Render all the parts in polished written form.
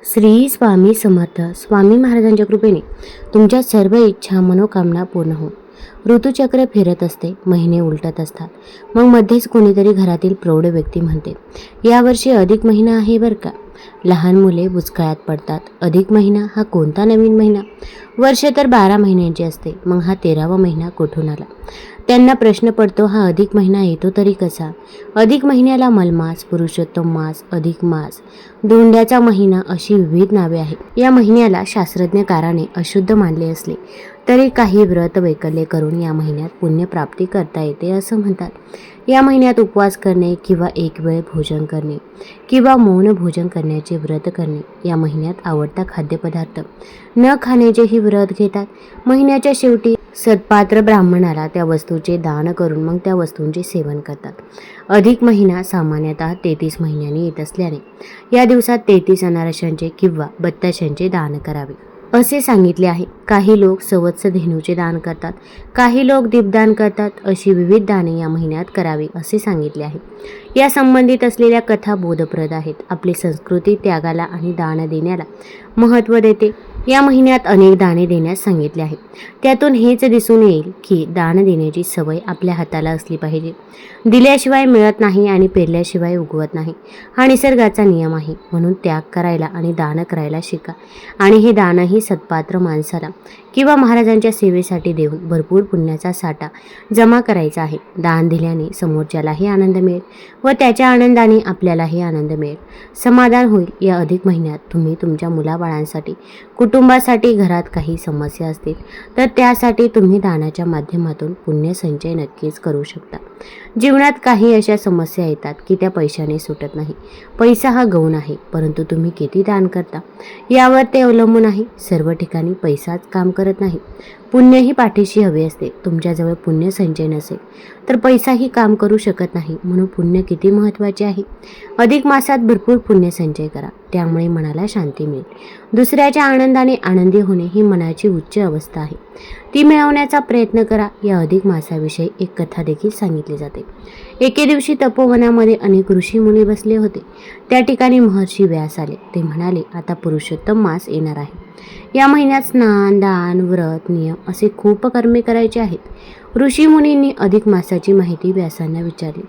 श्री स्वामी समर्थ. स्वामी महाराजांच्या कृपेने तुमच्या सर्व इच्छा मनोकामना पूर्ण हो. ऋतुचक्र फिरत असते, महिने उलटत असतात. मग मध्येच कोणीतरी घरातील प्रौढ व्यक्ती म्हणते, यावर्षी अधिक महिना आहे बरं का. लहान मुले बुचकळ्यात पडतात. अधिक महिना हा कोणता नवीन महिना? वर्ष तर 12 महिन्यांचे असते, मग हा 13वा महिना कुठून आला? त्यांना प्रश्न पडतो, हा अधिक महिना येतो तरी कसा? अधिक महिन्याला मलमास, पुरुषोत्तम मास, अधिक मास, धोंड्याचा महिना अशी विविध नावे आहेत. या महिन्याला शास्त्रज्ञकाराने अशुद्ध मानले असले तरी काही व्रत वैकल्य करून या महिन्यात पुण्यप्राप्ती करता येते असं म्हणतात. या महिन्यात उपवास करणे किंवा एक वेळ भोजन करणे किंवा मौन भोजन करण्याचे व्रत करणे, या महिन्यात आवडता खाद्यपदार्थ न खाण्याचेही व्रत घेतात. महिन्याच्या शेवटी सत्पात्र ब्राह्मणाला त्या वस्तूचे दान करून मग त्या वस्तूंचे सेवन करतात. अधिक महिना सामान्यतः 33 महिन्यांनी येत असल्याने या दिवसात 33 अनारशांचे किंवा बत्ताशांचे दान करावे असे सांगितले आहे. काही लोक सवत्स धेनूचे दान करतात, काही लोक दीपदान करतात. अशी विविध दाने या महिन्यात करावी असे सांगितले आहे. या संबंधित असलेल्या कथा बोधप्रद आहेत. आपली संस्कृती त्यागाला आणि दान देण्याला महत्त्व देते. या महिन्यात अनेक दाने देण्यास सांगितले आहे. त्यातून हेच दिसून येईल की दान देण्याची सवय आपल्या हाताला असली पाहिजे. दिल्याशिवाय मिळत नाही आणि पेरल्याशिवाय उगवत नाही, हा निसर्गाचा नियम आहे. म्हणून त्याग करायला आणि दान करायला शिका. आणि हे दानही सत्पात्र माणसाला किंवा महाराजांच्या सेवेसाठी देऊन भरपूर पुण्याचा साठा जमा करायचा आहे. दान दिल्याने समोरच्यालाही आनंद मिळेल व त्याच्या आनंदाने आपल्यालाही आनंद मिळेल, समाधान होईल. या अधिक महिन्यात तुम्ही तुमच्या मुलाबाळांसाठी, कुटुंबासाठी, घरात काही समस्या असतील तर त्यासाठी तुम्ही दानाच्या माध्यमातून पुण्य संचय नक्कीच करू शकता. जीवनात काही अशा समस्या येतात की त्या पैशाने सुटत नाही. पैसा हा गौण आहे, परंतु तुम्ही किती दान करता यावर ते अवलंबून आहे. सर्व ठिकाणी पैसाच काम करत नाही, पुण्यही पाठीशी हवे असते. तुमच्याजवळ पुण्य संचय नसेल तर पैसाही काम करू शकत नाही. म्हणून पुण्य किती महत्त्वाचे आहे. अधिक मासात भरपूर पुण्य संचय करा, त्यामुळे मनाला शांती मिळेल. दुसऱ्याच्या आनंदाने आनंदी होणे ही मनाची उच्च अवस्था आहे, ती मिळवण्याचा प्रयत्न करा. या अधिक मासाविषयी एक कथा देखील सांगितली जाते. एके दिवशी तपोवनामध्ये अनेक ऋषीमुनी बसले होते. त्या ठिकाणी महर्षी व्यास आले. ते म्हणाले, आता पुरुषोत्तम मास येणार आहे. या महिन्यात स्नान, दान, व्रत, नियम असे खूप कर्मे करायचे आहेत. ऋषीमुनींनी अधिक मासाची माहिती व्यासांना विचारली.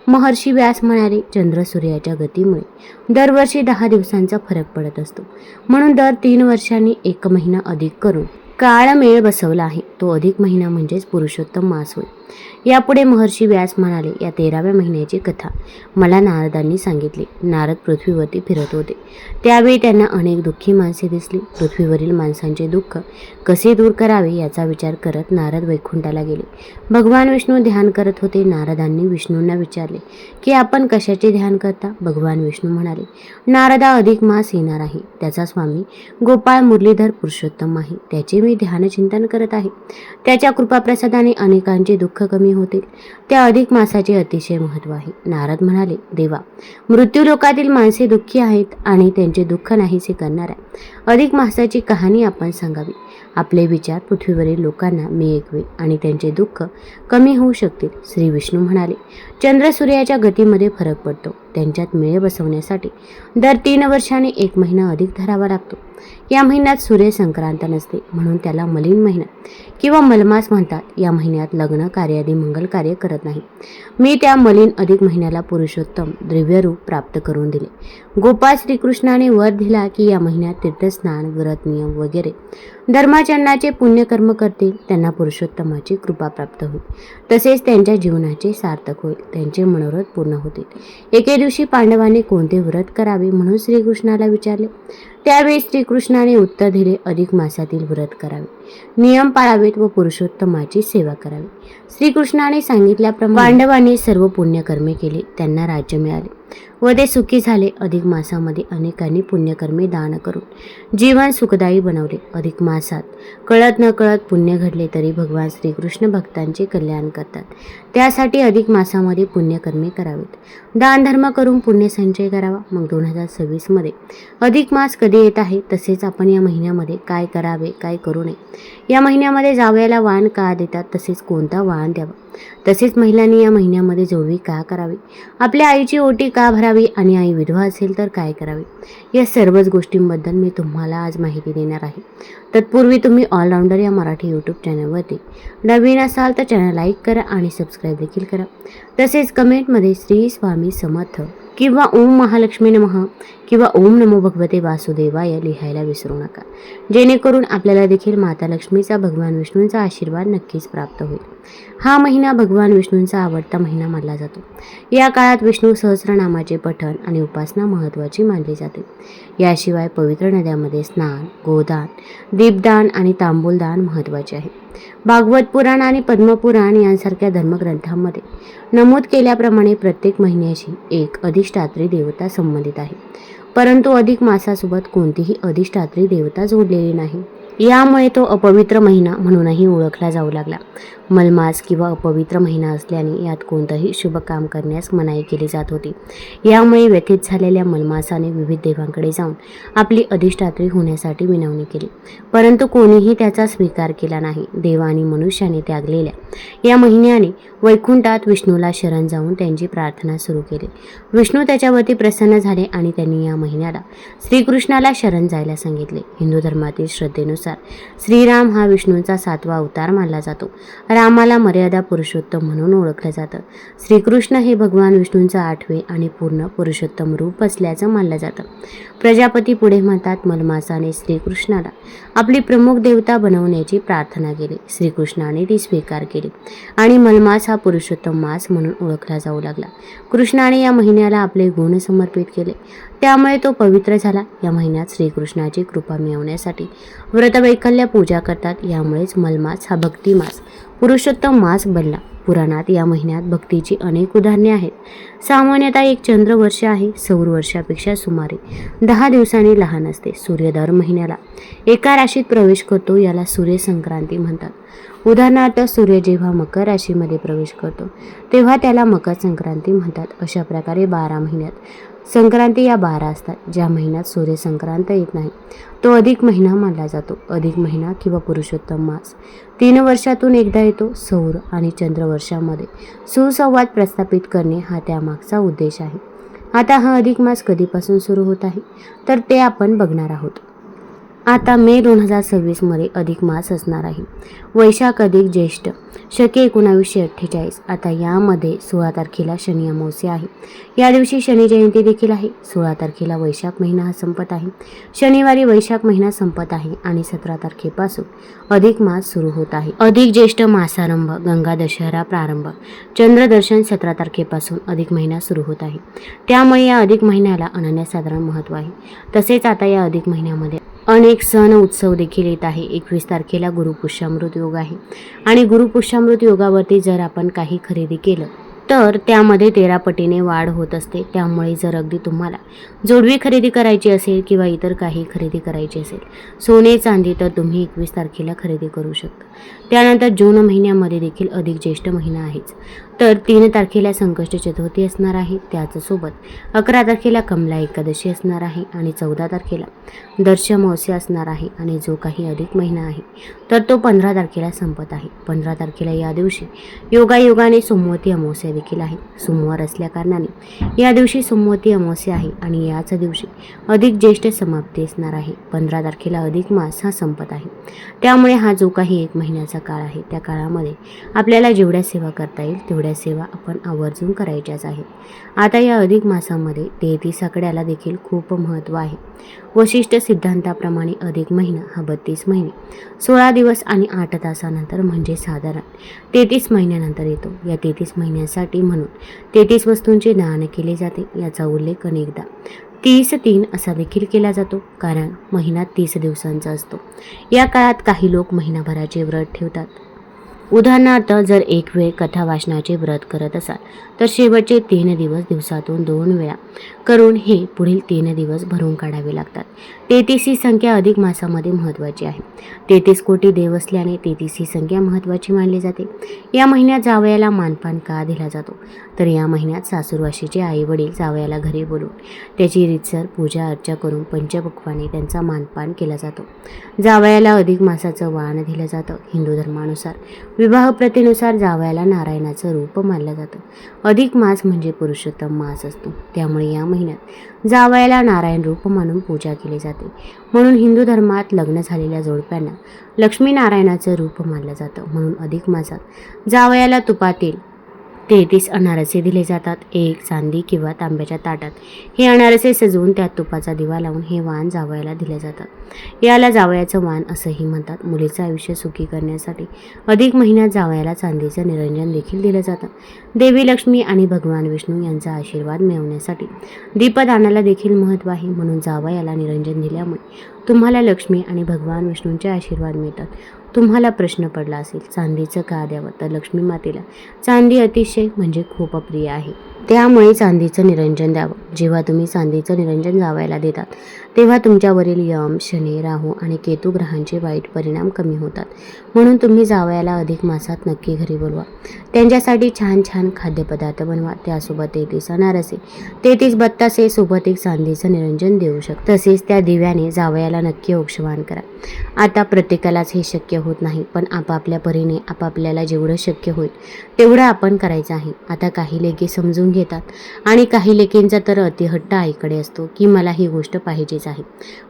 महर्षी व्यास म्हणाले, चंद्र सूर्याच्या गतीमुळे दरवर्षी 10 दिवसांचा फरक पडत असतो. म्हणून दर 3 वर्षांनी 1 महिना अधिक करून काळमेळ बसवला आहे. तो अधिक महिना म्हणजेच पुरुषोत्तम मास होय. यापुढे महर्षी व्यास म्हणाले, या 13व्या महिन्याची कथा मला नारदांनी सांगितली. नारद पृथ्वीवरती फिरत होते. त्यावेळी त्यांना अनेक दुःखी माणसे दिसली. पृथ्वीवरील माणसांचे दुःख कसे दूर करावे याचा विचार करत नारद वैकुंठाला गेले. भगवान विष्णू ध्यान करत होते. नारदांनी विष्णूंना विचारले की आपण कशाचे ध्यान करता? भगवान विष्णू म्हणाले, नारदा, अधिक मास येणार आहे. त्याचा स्वामी गोपाळ मुरलीधर पुरुषोत्तम आहे. त्याचे मी ध्यानचिंतन करत आहे. त्याच्या कृपाप्रसादाने अनेकांचे दुःख कमी होतील. त्या अधिक मासाचे अतिशय महत्त्व आहे. नारद म्हणाले, देवा, मृत्यू लोकातील माणसे दुःखी आहेत आणि त्यांचे दुःख नाहीसे करणाऱ्या अधिक मासाची कहाणी आपण सांगावी. आपले विचार पृथ्वीवरील लोकांना मी ऐकवे आणि त्यांचे दुःख कमी होऊ शकतील. श्री विष्णू म्हणाले, चंद्र सूर्याच्या गतीमध्ये फरक पडतो. त्यांच्यात मेळ बसवण्यासाठी दर 3 वर्षांनी 1 महिना अधिक धरावा लागतो. या महिन्यात सूर्य संक्रांत नसते, म्हणून त्याला मलिन महिना किंवा मलमास म्हणतात. या महिन्यात लग्न कार्यादी मंगल कार्य करत नाही. मी त्या मलिन अधिक महिन्याला पुरुषोत्तम द्रव्यरूप प्राप्त करून दिले. गोपाळ श्रीकृष्णाने वर दिला की या महिन्यात तीर्थस्नान, व्रत, नियम वगैरे धर्माचरणाचे पुण्यकर्म करतील त्यांना पुरुषोत्तमाची कृपा प्राप्त होईल. तसेच त्यांच्या जीवनाचे सार्थक होईल, त्यांचे मनोरथ पूर्ण होतील. एके दिवशी पांडवांनी कोणते व्रत करावे म्हणून श्रीकृष्णाला विचारले. त्यावेळी श्रीकृष्णाने उत्तर दिले, अधिक मासातील व्रत करावे, नियम पाळावेत व पुरुषोत्तमाची सेवा करावी. श्रीकृष्णाने सांगितल्याप्रमाणे पांडवांनी सर्व पुण्यकर्मे केली. त्यांना राज्य मिळाले व ते सुखी झाले. अधिक मासामध्ये अनेकांनी पुण्यकर्मे दान करून जीवन सुखदायी बनवले. अधिक मासात कळत न कळत पुण्य घडले तरी भगवान श्रीकृष्ण भक्तांचे कल्याण करतात. त्यासाठी अधिक मासामध्ये पुण्यकर्मे करावेत. दानधर्म करून पुण्य संचय करावा. मग 2026 मध्ये अधिक मास कधी कधी येत आहे, तसेच आपण या महिन्यामध्ये काय करावे, काय करू नये, या महिन्यामध्ये जावयाला वाण का देतात, तसेच कोणता वाण द्यावा, तसेच महिलांनी या महिन्यामध्ये जोडवी का करावी, आपल्या आईची ओटी का भरावी आणि आई विधवा असेल तर काय करावे, या सर्वच गोष्टींबद्दल मी तुम्हाला आज माहिती देणार आहे. तत्पूर्वी तुम्ही ऑलराऊंडर या मराठी यूट्यूब चॅनलवरती नवीन असाल तर चॅनल लाईक करा आणि सबस्क्राईब देखील करा. तसेच कमेंटमध्ये श्री स्वामी समर्थ किंवा ओम महालक्ष्मी नमः किंवा ओम नमो भगवते वासुदेवाय लिहायला विसरू नका, जेणेकरून आपल्याला देखील माता लक्ष्मीचा, भगवान विष्णूंचा आशीर्वाद नक्कीच प्राप्त होईल. हा महिना भगवान विष्णूंचा आवडता महिना मानला जातो. या काळात विष्णू सहस्रनामाचे पठण आणि उपासना महत्त्वाची मानली जाते. याशिवाय पवित्र नद्यामध्ये स्नान, गोदान, दीपदान आणि तांबूलदान महत्त्वाचे आहे. भागवत पुराण आणि पद्मपुराण यांसारख्या धर्मग्रंथांमध्ये नमूद केल्याप्रमाणे प्रत्येक महिन्याशी एक अधिष्ठात्री देवता संबंधित आहे, परंतु अधिक मासासोबत कोणतीही अधिष्ठात्री देवता जोडलेली नाही. यामुळे तो अपवित्र महिना म्हणूनही ओळखला जाऊ लागला. मलमास किंवा अपवित्र महिना असल्याने यात कोणतंही शुभ काम करण्यास मनाई केली जात होती. यामुळे व्यथित झालेल्या मलमासाने विविध देवांकडे जाऊन आपली अधिष्ठात्री होण्यासाठी विनवणी केली, परंतु कोणीही त्याचा स्वीकार केला नाही. देव आणि मनुष्याने त्यागलेल्या या महिन्याने वैकुंठात विष्णूला शरण जाऊन त्यांची प्रार्थना सुरू केली. विष्णू त्याच्यावरती प्रसन्न झाले आणि त्यांनी या महिन्याला श्रीकृष्णाला शरण जायला सांगितले. हिंदू धर्मातील श्रद्धेनुसार श्रीराम हा विष्णूंचा 7वा अवतार मानला जातो. रामाला मर्यादा पुरुषोत्तम म्हणून ओळखलं जातं. श्रीकृष्ण हे भगवान विष्णूंचं 8वे आणि पूर्ण पुरुषोत्तम रूप असल्याचं मानलं जातं. प्रजापती पुढे म्हणतात, मलमासाने श्रीकृष्णाला आपली प्रमुख देवता बनवण्याची प्रार्थना केली. श्रीकृष्णाने ती स्वीकार केली आणि मलमास हा पुरुषोत्तम मास म्हणून ओळखला जाऊ लागला. कृष्णाने या महिन्याला आपले गुण समर्पित केले, त्यामुळे तो पवित्र झाला. या महिन्यात श्रीकृष्णाची कृपा मिळवण्यासाठी व्रतवैकल्य पूजा करतात. यामुळेच मलमास हा भक्ती मास, पुरुषोत्तम मास बनला. पुराणात या महिन्यात भक्तीची अनेक उदाहरणे आहेत. सामान्यतः एक चंद्रवर्ष आहे, सौर वर्षापेक्षा सुमारे 10 दिवसांनी लहान असते. सूर्य दर महिन्याला एका राशीत प्रवेश करतो, याला सूर्य संक्रांती म्हणतात. उदाहरणार्थ, सूर्य जेव्हा मकर राशीमध्ये प्रवेश करतो तेव्हा त्याला मकर संक्रांती म्हणतात. अशा प्रकारे 12 महिन्यात संक्रांती या 12 असतात. ज्या महिन्यात सूर्य संक्रांत येत नाही तो अधिक महिना मानला जातो. अधिक महिना किंवा पुरुषोत्तम मास 3 वर्षातून एकदा येतो. सौर आणि चंद्र वर्षामध्ये सुसंवाद प्रस्थापित करणे हा त्यामागचा उद्देश आहे. आता हा अधिक मास कधीपासून सुरू होत आहे तर ते आपण बघणार आहोत. आता मे 2026 मध्ये अधिक मास असणार आहे. वैशाख अधिक ज्येष्ठ शके 1948. आता यामध्ये 16 तारखेला शनी अमावस्या आहे. या दिवशी शनी जयंती देखील आहे. 16 तारखेला वैशाख महिना हा संपत आहे. शनिवारी वैशाख महिना संपत आहे आणि 17 तारखेपासून अधिक मास सुरू होत आहे. अधिक ज्येष्ठ मासारंभ, गंगा दशहरा प्रारंभ, चंद्रदर्शन 17 तारखेपासून अधिक महिना सुरू होत आहे. त्यामुळे या अधिक महिन्याला अनन्यसाधारण महत्त्व आहे. तसेच आता या अधिक महिन्यामध्ये अनेक सण उत्सव देखील येत आहे. 21 तारखेला गुरुपुष्यामृत योग आहे आणि गुरुपुष्यामृत योगावरती जर आपण काही खरेदी केलं तर त्यामध्ये 13 पटीने वाढ होत असते. त्यामुळे जर अगदी तुम्हाला जोडवी खरेदी करायची असेल किंवा इतर काही खरेदी करायची असेल, सोने चांदी, तर तुम्ही 21 तारखेला खरेदी करू शकता. त्यानंतर जून महिन्यामध्ये देखील अधिक ज्येष्ठ महिना आहेच. तर 3 तारखेला संकष्ट चतुर्थी असणार आहे. त्याचसोबत 11 तारखेला कमला एकादशी असणार आहे आणि 14 तारखेला दर्श अमावस्या असणार आहे. आणि जो काही अधिक महिना आहे तर तो 15 तारखेला संपत आहे. 15 तारखेला या दिवशी योगायोगाने सोमवती अमावस्या देखील आहे. सोमवार असल्याकारणाने या दिवशी सोमवती अमावस्या आहे आणि याच दिवशी अधिक ज्येष्ठ समाप्ती असणार आहे. 15 तारखेला अधिक मास हा संपत आहे. त्यामुळे हा जो काही 1 महिन्याचा काळ आहे त्या काळामध्ये आपल्याला जेवढ्या सेवा करता येईल तेवढ्या सेवा आपण आवर्जून करायच्याच आहेत. आता या अधिक मासामध्ये 33 आकड्याला देखील खूप महत्त्व आहे. वशिष्ठ सिद्धांताप्रमाणे अधिक महिना हा 32 महिने 16 दिवस आणि 8 तासानंतर म्हणजे साधारण 33 महिन्यानंतर येतो. या 33 महिन्यांसाठी म्हणून 33 वस्तूंचे दान केले जाते. याचा उल्लेख अनेकदा 30-3 असा देखील केला जातो, कारण महिना 30 दिवसांचा असतो. या काळात काही लोक महिनाभराचे व्रत ठेवतात. उदाहरणार्थ जर एक वेळ कथा वाचनाचे व्रत करत असाल तर शेवटचे 3 दिवस दिवसातून 2 वेळा करून हे पुढील 3 दिवस भरून काढावे लागतात. 33 ही संख्या अधिक मासामध्ये महत्त्वाची आहे. 33 कोटी देव असल्याने 33 ही संख्या महत्त्वाची मानली जाते. या महिन्यात जावयाला मानपान का दिला जातो तर या महिन्यात सासूरवाशीचे आई वडील जावयाला घरी बोलवून त्याची रीतसर पूजा अर्चा करून पंचपक्वाने त्यांचा मानपान केला जातो. जावयाला अधिक मासाचं वाण दिलं जातं. हिंदू धर्मानुसार विवाह प्रथेनुसार जावयाला नारायणाचं रूप मानलं जातं. अधिक मास म्हणजे पुरुषोत्तम मास असतो, त्यामुळे या महिन्यात जावयाला नारायण रूप मानून पूजा केली जाते. म्हणून हिंदू धर्मात लग्न झालेल्या जोडप्यांना लक्ष्मी नारायणाचं रूप मानलं जातं. म्हणून अधिक मासात जावयाला तुपातील 33 अनारसे दिले जातात. एक चांदी किंवा तांब्याच्या ताटात हे अनारसे सजवून त्यात तुपाचा दिवा लावून हे वाण जावयाला दिले जातात. याला जावयाचं वाण असंही म्हणतात. मुलीचं आयुष्य सुखी करण्यासाठी अधिक महिन्यात जावयाला चांदीचं निरंजन देखील दिलं जातं. देवी लक्ष्मी आणि भगवान विष्णू यांचा आशीर्वाद मिळवण्यासाठी दीपदानाला देखील महत्त्व आहे. म्हणून जावयाला निरंजन दिल्यामुळे तुम्हाला लक्ष्मी आणि भगवान विष्णूंचे आशीर्वाद मिळतात. तुम्हाला प्रश्न पडला असेल चांदीचं का द्यावं, तर लक्ष्मी मातेला चांदी अतिशय म्हणजे खूप अप्रिय आहे, त्यामुळे चांदीचं निरंजन द्यावं. जेव्हा तुम्ही चांदीचं निरंजन जावयाला देतात तेव्हा तुमच्यावरील यम, शनी, राहू आणि केतू ग्रहांचे वाईट परिणाम कमी होतात. म्हणून तुम्ही जावयाला अधिक मासात नक्की घरी बोलवा. त्यांच्यासाठी छान छान खाद्यपदार्थ बनवा. त्यासोबत 33 अनारसे, 33 बत्तासे सोबत एक चांदीचं निरंजन देऊ शकता. तसेच त्या दिव्याने जावयाला नक्की औक्षवान करा. आता प्रत्येकालाच हे शक्य होत नाही, पण आपापल्या परीने आपापल्याला जेवढं शक्य होईल तेवढं आपण करायचं आहे. आता काही लेकी समजून घेतात आणि काही लेकींचा तर अतिहट्ट आईकडे असतो की मला ही गोष्ट पाहिजेच आहे.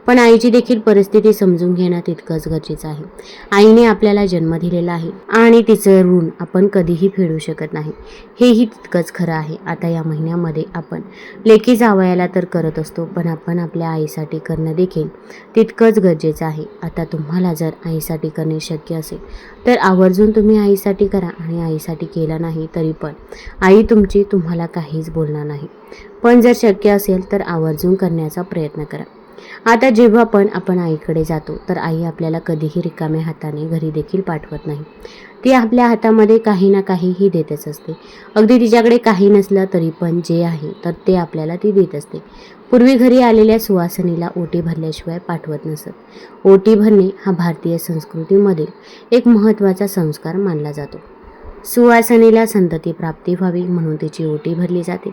पण आईची देखील परिस्थिती समजून घेणं तितकंच गरजेचं आहे. आईने आपल्याला जन्म दिलेला आहे आणि तिचं ऋण आपण कधीही फेडू शकत नाही, हेही तितकंच खरं आहे. आता या महिन्यामध्ये आपण लेकी जावयाला तर करत असतो, पण आपण आपल्या आईसाठी करणं देखील तितकंच गरजेचं आहे. आता तुम्हाला जर आईसाठी करणे शक्य असेल तर आवर्जून तुम्ही आईसाठी करा आणि आईसाठी केलं नाही तरी पण आई तुमची तुम्हाला काहीच बोलणार नाही. पण जर शक्य असेल तर आवर्जून करण्याचा प्रयत्न करा. आता जेव्हा पण आपण आईकडे जातो तर आई आपल्याला कधीही रिकाम्या हाताने घरी देखील पाठवत नाही. ती आपल्या हातामध्ये काही ना काहीही देतच असते. अगदी तिच्याकडे काही नसलं तरी पण जे आहे तर ते आपल्याला ती देत असते. पूर्वी घरी आलेल्या सुवासिनीला ओटी भरल्याशिवाय पाठवत नसत. ओटी भरणे हा भारतीय संस्कृतीमधील एक महत्त्वाचा संस्कार मानला जातो. सुवासिनीला संतती प्राप्ती व्हावी म्हणून तिची ओटी भरली जाते.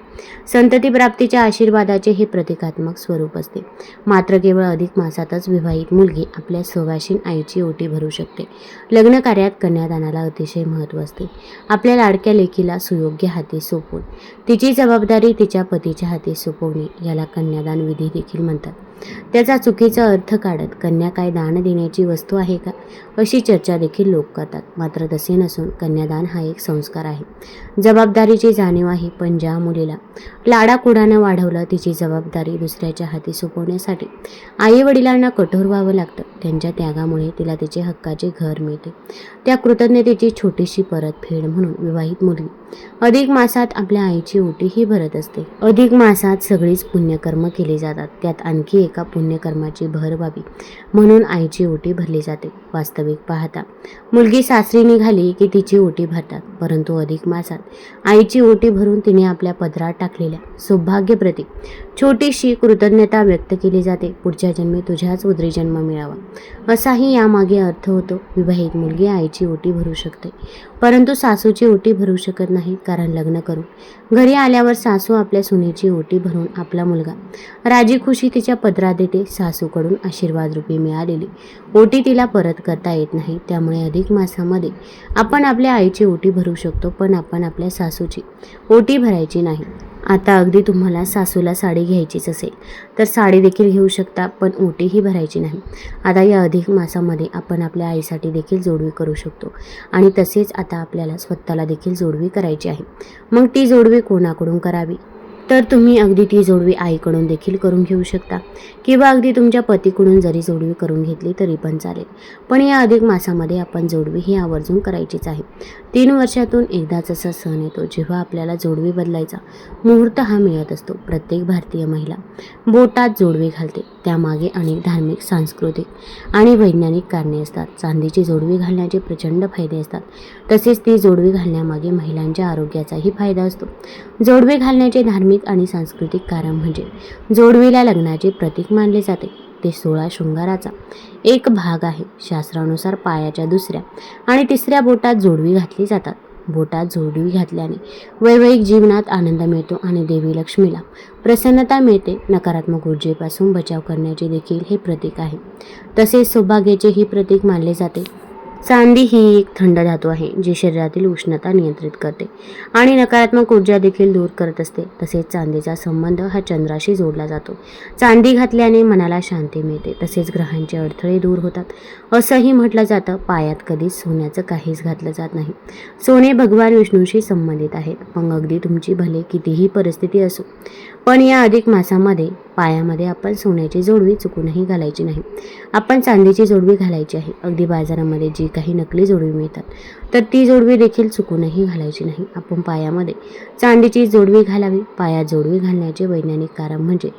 संतती प्राप्तीच्या आशीर्वादाचे हे प्रतिकात्मक स्वरूप असते. मात्र केवळ अधिक मासातच विवाहित मुलगी आपल्या सुवासिन आईची ओटी भरू शकते. लग्न कार्यात कन्यादानाला अतिशय महत्त्व असते. आपल्या लाडक्या लेकीला सुयोग्य हाती सोपवून तिची जबाबदारी तिच्या पतीच्या हाती सोपवणे याला कन्यादान विधी देखील म्हणतात. त्याचा चुकीचा अर्थ काढत कन्या काय दान देण्याची वस्तू आहे का अशी चर्चा देखील लोक करतात. मात्र तसे नसून कन्यादान हा एक संस्कार आहे, जबाबदारीची जाणीव आहे. पण ज्या मुलीला लाडाकुडानं वाढवलं तिची जबाबदारी दुसऱ्याच्या हाती सोपवण्यासाठी आई वडिलांना कठोर व्हावं लागतं. त्यांच्या त्यागामुळे तिला तिचे हक्काचे घर मिळते. त्या कृतज्ञतेची छोटीशी परतफेड म्हणून विवाहित मुलगी अधिक मासात आपल्या आईची ओटीही भरत असते. अधिक मासात सगळीच पुण्यकर्म केली जातात. त्यात आणखी एका पुण्यकर्माची भर व्हावी म्हणून आईची ओटी भरली जाते. वास्तविक पाहता मुलगी सासरी निघाली की तिची ओटी भरतात, परंतु अधिक मासात आईची ओटी भरून तिने आपल्या पदरात टाकलेल्या सौभाग्यप्रती छोटीशी कृतज्ञता व्यक्त केली जाते. पुढच्या जन्मी तुझ्याच उदरी जन्म मिळावा असाही यामागे अर्थ होतो. विवाहित मुलगी आईची ओटी भरू शकते, परंतु सासूची ओटी भरू शकत नाही. कारण लग्न करून घरी आल्यावर सासू आपल्या सुनेची ओटी भरून आपला मुलगा राजी खुशी तिच्या पदरात देते. सासूकडून आशीर्वाद रूपी मिळालेली ओटी तिला परत करता येत नाही. त्यामुळे अधिक मासामध्ये आपण आपल्या आईची ओटी भरू शकतो, पण आपण आपल्या सासूची ओटी भरायची नाही. आता अगदी तुम्हाला सासूला साडी घ्यायचीच असेल तर साडी देखील घेऊ शकता, पण ओटीही भरायची नाही. आता या अधिक मासामध्ये आपण आपल्या आईसाठी देखील जोडवी करू शकतो आणि तसेच आता आपल्याला स्वतःला देखील जोडवी करायची आहे. मग ती जोडवी कोणाकडून करावी तर तुम्ही अगदी ती जोडवी आईकडून देखील करून घेऊ शकता किंवा अगदी तुमच्या पतीकडून जरी जोडवी करून घेतली तरी पण चालेल. पण या अधिक मासामध्ये आपण जोडवी ही आवर्जून करायचीच आहे. 3 वर्षातून एकदाच असा सण येतो जेव्हा आपल्याला जोडवी बदलायचा मुहूर्त हा मिळत असतो. प्रत्येक भारतीय महिला बोटात जोडवी घालते. त्यामागे अनेक धार्मिक, सांस्कृतिक आणि वैज्ञानिक कारणे असतात. चांदीची जोडवी घालण्याचे प्रचंड फायदे असतात. तसेच ती जोडवी घालण्यामागे महिलांच्या आरोग्याचाही फायदा असतो. जोडवी घालण्याचे धार्मिक आणि सांस्कृतिक कारण म्हणजे जोडवीला लग्नाचे प्रतीक मानले जाते. ते 16 शृंगाराचा एक भाग आहे. शास्त्रानुसार पायाच्या दुसऱ्या आणि तिसऱ्या बोटात जोडवी घातली जातात. बोटात जोडवी घातल्याने वैवाहिक जीवनात आनंद मिळतो आणि देवी लक्ष्मीला प्रसन्नता मिळते. नकारात्मक ऊर्जेपासून बचाव करण्याचे देखील हे प्रतीक आहे. तसेच सौभाग्याचेही प्रतीक मानले जाते. चांदी ही एक थंड धातू आहे जी शरीरातील उष्णता नियंत्रित करते आणि नकारात्मक ऊर्जा देखील दूर करत असते. तसेच चांदीचा संबंध हा चंद्राशी जोडला जातो. चांदी घातल्याने मनाला शांती मिळते. तसेच ग्रहांचे अडथळे दूर होतात असंही म्हटलं जातं. पायात कधीच सोन्याचं काहीच घातलं जात नाही. सोने भगवान विष्णूशी संबंधित आहेत. मग अगदी तुमची भले कितीही परिस्थिती असो, पण या अधिक मासामध्ये पायामध्ये आपण सोन्याची जोडवी चुकूनही घालायची नाही. आपण चांदीची जोडवी घालायची आहे. अगदी बाजारामध्ये जी काही नकली जोडवी मिळतात तर ती जोडवी देखील चुकूनही घालायची नाही. आपण पायामध्ये चांदीची जोडवी घालावी. पायात जोडवी घालण्याचे वैज्ञानिक कारण म्हणजे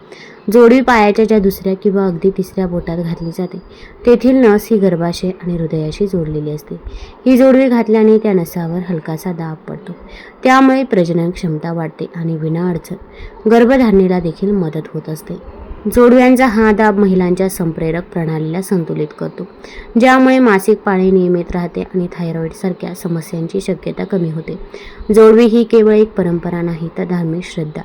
जोडवी पायाच्या ज्या दुसऱ्या किंवा अगदी तिसऱ्या बोटात घातली जाते तेथील नस ही गर्भाशय आणि हृदयाशी जोडलेली असते. ही जोडवी घातल्याने त्या नसावर हलकासा दाब पडतो. त्यामुळे प्रजनन क्षमता वाढते आणि विनाअडचण गर्भधारणेला देखील मदत होत असते. जोडव्यांचा हा दाब महिलांच्या संप्रेरक प्रणालीला संतुलित करतो, ज्यामुळे मासिक पाळी नियमित राहते आणि थायरॉईडसारख्या समस्यांची शक्यता कमी होते. जोडवी ही केवळ एक परंपरा नाही तर धार्मिक श्रद्धा,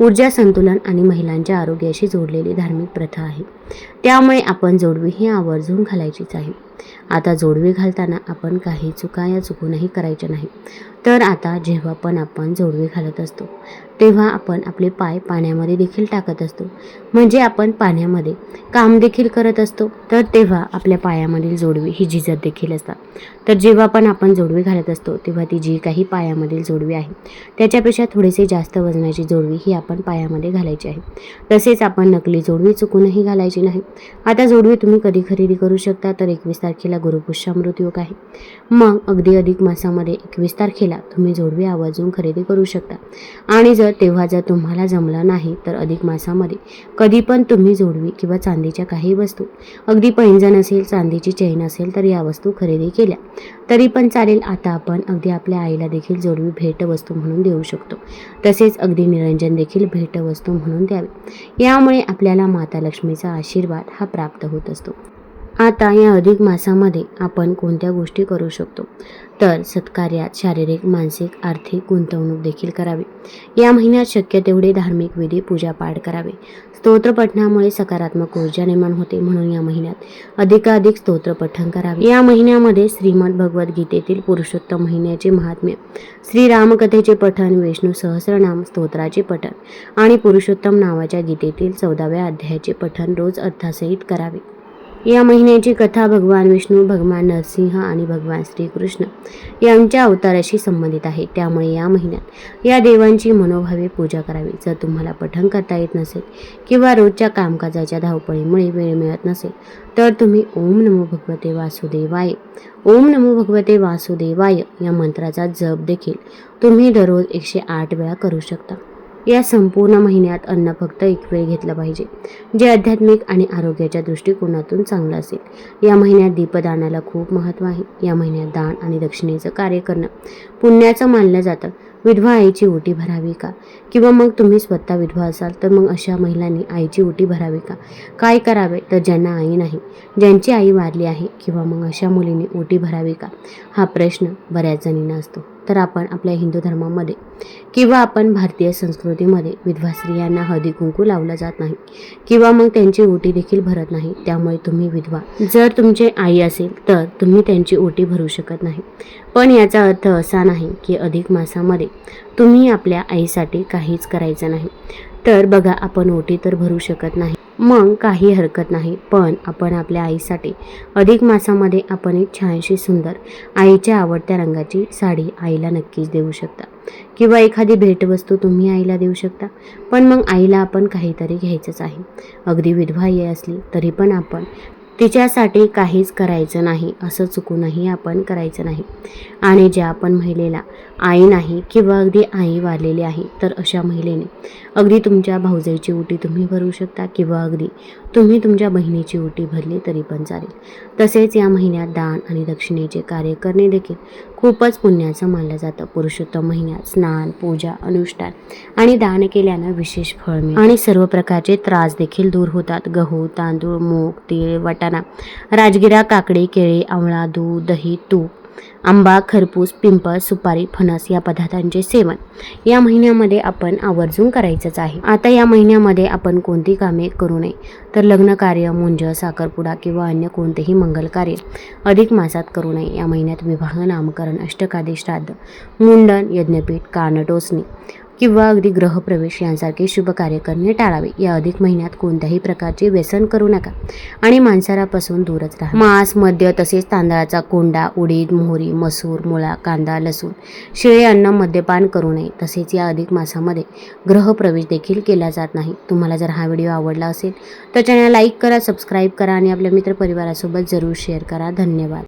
ऊर्जा संतुलन आणि महिलांच्या आरोग्याशी जोडलेली धार्मिक प्रथा आहे. त्यामुळे आपण जोडवी ही आवर्जून घालायचीच आहे. आता जोडवी घालताना आपण काही चुका या चुकूनही करायच्या नाही. तर आता जेव्हा पण आपण जोडवी घालत असतो तेव्हा आपण आपले पाय पाण्यामध्ये देखील टाकत असतो. म्हणजे आपण पाण्यामध्ये काम देखील करत असतो. तर तेव्हा आपल्या पायामधील जोडवी ही झिजत देखील असतात. तर जेव्हा पण आपण जोडवी घालत असतो तेव्हा ती जी काही पायामधील जोडवी आहे त्याच्यापेक्षा थोडेसे जास्त वजनाची जोडवी ही आपण पायामध्ये घालायची आहे. तसेच आपण नकली जोडवी चुकूनही घालायची नाही. आता जोडवी तुम्ही कधी खरेदी करू शकता तर 21 तारखेला गुरुपुष्यामृत योग आहे. मग अगदी अधिक मासामध्ये 21 तारखेला तुम्ही जोडवी आवर्जून खरेदी करू शकता. आणि तेव्हा जर तुम्हाला जमलं नाही तर अधिक मासामध्ये कधी पण तुम्ही जोडवी किंवा चांदीच्या काही वस्तू, अगदी पैंजण असेल, चांदीची चैन असेल तर या वस्तू खरेदी केल्या तरी पण चालेल. आता आपण अगदी आपल्या आईला देखील जोडवी भेटवस्तू म्हणून देऊ शकतो. तसेच अगदी निरंजन देखील भेटवस्तू म्हणून द्यावे. यामुळे आपल्याला माता लक्ष्मीचा आशीर्वाद हा प्राप्त होत असतो. आता या अधिक मासामध्ये आपण कोणत्या गोष्टी करू शकतो तर सत्कार्यात शारीरिक, मानसिक, आर्थिक गुंतवणूक देखील करावी. या महिन्यात शक्य तेवढे धार्मिक विधी, पूजापाठ करावे. स्तोत्र पठणामुळे सकारात्मक ऊर्जा निर्माण होते, म्हणून या महिन्यात अधिकाधिक स्तोत्र पठण करावे. या महिन्यामध्ये श्रीमद भगवद्गीतेतील पुरुषोत्तम महिन्याचे महात्म्य, श्रीरामकथेचे पठण, विष्णू सहस्रनाम स्तोत्राचे पठण आणि पुरुषोत्तम नावाच्या गीतेतील 14व्या अध्यायाचे पठण रोज अर्थासहित करावे. या महिन्याची कथा भगवान विष्णू, भगवान नरसिंह आणि भगवान श्रीकृष्ण यांच्या अवताराशी संबंधित आहे. त्यामुळे या महिन्यात या देवांची मनोभावे पूजा करावी. जर तुम्हाला पठण करता येत नसेल किंवा रोजच्या कामकाजाच्या धावपळीमुळे वेळ मिळत नसेल तर तुम्ही ओम नमो भगवते वासुदेवाय, ओम नमो भगवते वासुदेवाय या मंत्राचा जप देखील तुम्ही दररोज 108 वेळा करू शकता. या संपूर्ण महिन्यात अन्न फक्त एक वेळ घेतलं पाहिजे, जे आध्यात्मिक आणि आरोग्याच्या दृष्टिकोनातून चांगलं असेल. या महिन्यात दीपदानाला खूप महत्त्व आहे. या महिन्यात दान आणि दक्षिणेचं कार्य करणं पुण्याचं मानलं जातं. विधवा आईची ओटी भरावी का? किंवा मग तुम्ही स्वतः विधवा असाल तर मग अशा महिलांनी आईची ओटी भरावी का? काय करावे तर ज्यांना आई नाही, ज्यांची आई वारली आहे किंवा मग अशा मुलींनी ओटी भरावी का? हा प्रश्न बऱ्याच जणींना असतो. तर आपण आपल्या हिंदू धर्मामध्ये किंवा आपण भारतीय संस्कृतीमध्ये विधवा स्त्रियांना हळदी कुंकू लावलं जात नाही किंवा मग त्यांची ओटी देखील भरत नाही. त्यामुळे तुम्ही विधवा जर तुमची आई असेल तर तुम्ही त्यांची ओटी भरू शकत नाही. पण याचा अर्थ असा नाही की अधिक मासामध्ये तुम्ही आपल्या आईसाठी काहीच करायचं नाही. तर बघा, आपण ओटी तर भरू शकत नाही मग काही हरकत नाही. पण आपण आपल्या आईसाठी अधिक मासामध्ये आपण एक छानशी सुंदर आईच्या आवडत्या रंगाची साडी आईला नक्कीच देऊ शकता किंवा एखादी भेटवस्तू तुम्ही आईला देऊ शकता. पण मग आईला आपण काहीतरी घ्यायचंच आहे. अगदी विधवा आई असली तरी पण आपण तिच्यासाठी काहीच करायचं नाही असं चुकूनही आपण करायचं नाही. आणि ज्या आपण महिलेला आई नाही किंवा अगदी आई वारलेली आहे तर अशा महिलेने अगदी तुमच्या भाऊजाईची ओटी तुम्ही भरू शकता किंवा अगदी तुम्ही तुमच्या बहिणीची ओटी भरली तरी पण चालेल. तसेच या महिन्यात दान आणि दक्षिणेचे कार्य करणे देखील खूपच पुण्याचं मानलं जातं. पुरुषोत्तम महिन्यात स्नान, पूजा, अनुष्ठान आणि दान केल्यानं विशेष फळ मिळते आणि सर्व प्रकारचे त्रास देखील दूर होतात. गहू, तांदूळ, मूग, तीळ, वाटाणा, राजगिरा, काकडी, केळी, आवळा, दूध, दही, तूप, आंबा, खरपूस, पिंपळ, सुपारी, फणस या पदार्थांचे सेवन या महिन्यामध्ये आपण आवर्जून करायचंच आहे. आता या महिन्यामध्ये आपण कोणती कामे करू नये तर लग्न कार्य, मुंज, साखरपुडा किंवा अन्य कोणतेही मंगल कार्य अधिक मासात करू नये. या महिन्यात विवाह, नामकरण, अष्टकादी श्राद्ध, मुंडन, यज्ञपीठ, कान टोचणे किंवा अगदी ग्रहप्रवेश यांसारखे शुभ कार्य करणे टाळावे. या अधिक महिन्यात कोणत्याही प्रकारचे व्यसन करू नका आणि मांसाहारापासून दूरच राहा. मांस, मद्य तसेच तांदळाचा कोंडा, उडीद, मोहरी, मसूर, मुळा, कांदा, लसूण, शिळे अन्न, मद्यपान करू नये. तसेच या अधिक मासामध्ये ग्रहप्रवेश देखील केला जात नाही. तुम्हाला जर हा व्हिडिओ आवडला असेल तर चॅनल लाईक करा, सबस्क्राईब करा आणि आपल्या मित्रपरिवारासोबत जरूर शेअर करा. धन्यवाद.